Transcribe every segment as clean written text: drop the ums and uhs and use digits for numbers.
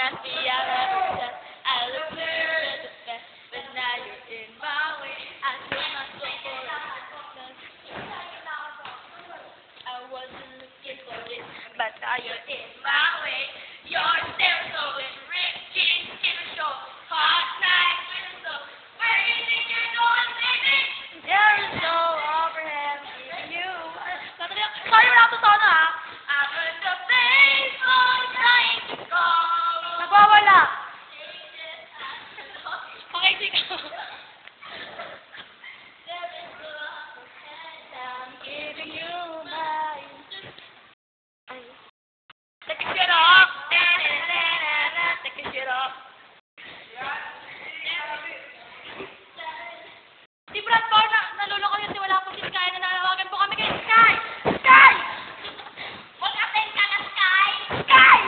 must be a represent. I look clear at the best, but now you're in my way. I feel my soul for I wasn't looking for this, but now you're in my way. You're still so enriching in the show. Hot night with the soul. Where do you think you're going, baby? There is no overhand in you. Sorry, wala ako tono ha. I'm in the faithful trying to call. Nagwawala. Okay, sige. I'm giving you my... Take a shit off. Take a shit off. Si Brad Paul, naluloko yun si wala po si Sky. Nananawagan po kami kay Sky! Sky! Mag-attend ka na, Sky! Sky!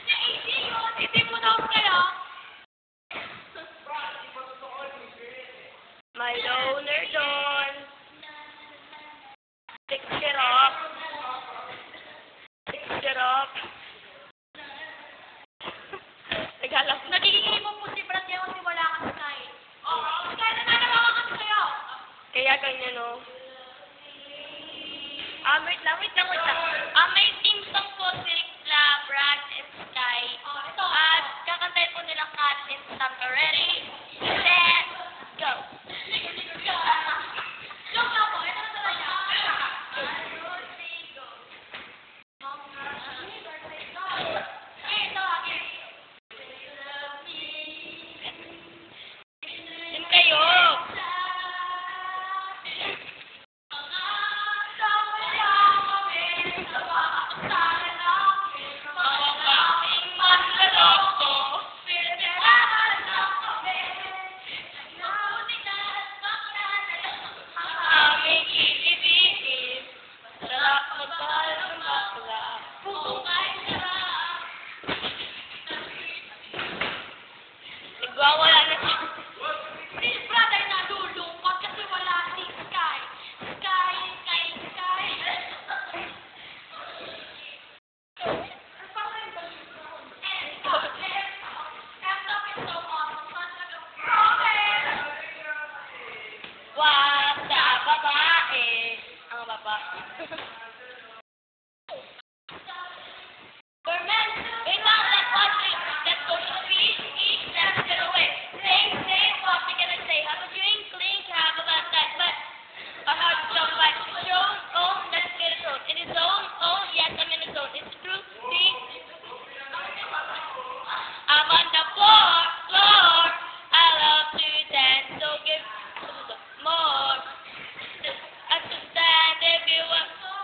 Na-AC yun! Hindi mo na ako kayo. My loner doon. Take shit off. Take shit off. Nagiging mo po si Brad yan kasi wala ka Sky. Oo, Sky, nananawagan kami sa'yo. Kaya ganyan, no? Wait lang. May team song po si Brad and Sky. Kakantay po nila Kat and Sam. Ready? Set, go! Joke lang po. Ito na talaga. Yun kayo. Nagwawala na siya. Si Brad ay nalulungkot kasi wala si Sky. Sky. Wasa babae. Ang baba. Wait lang, let's watch it. Let's go to the beach, eat, let's get away. Say, what we gonna say? Have a drink, clink, have a bad night, but a hard jump like zone, oh, let's get a zone. In his zone, oh, yes, I'm in the zone. It's true, see? I'm on the floor. I love to dance, so give more. Understand if you want more.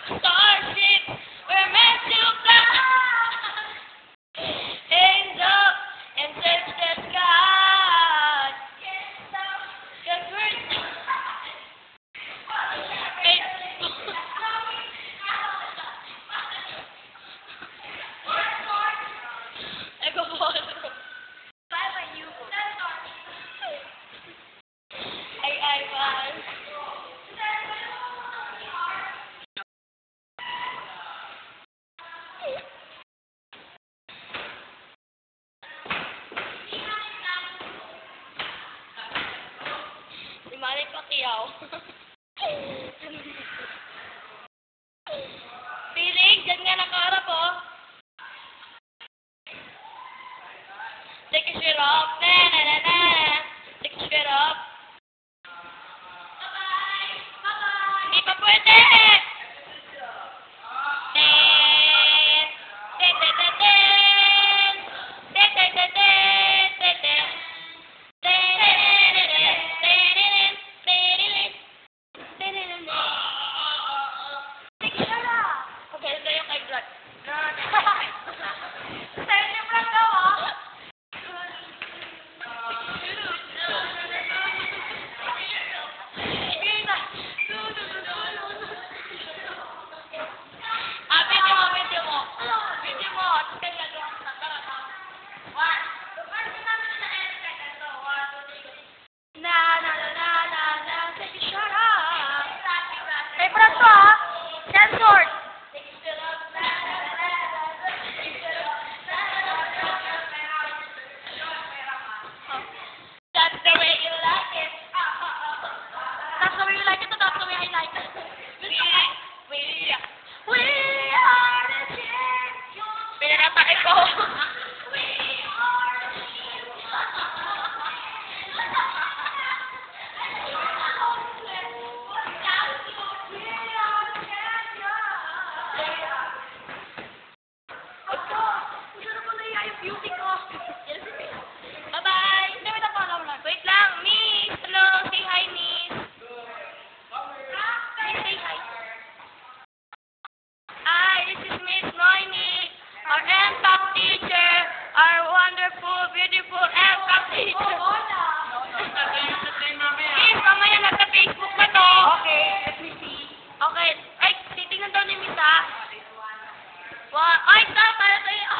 Starship, we're meant to fly. Hands up and touch the sky. 'Cause we're Manny Pacquiao. Piling, dyan nga nakaharap, oh. Take a shit off. Take a shit off. Bye-bye. Hindi pa pwede. our wonderful, beautiful, and complete. Please, mamaya nasa Facebook na to. Okay, let me see. Okay. Ay, titingnan daw ni Miss, ha? Ay, ito, para kayo.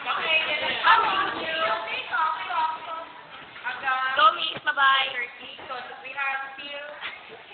Okay, Thank you. Go, Miss. Bye-bye. So we have still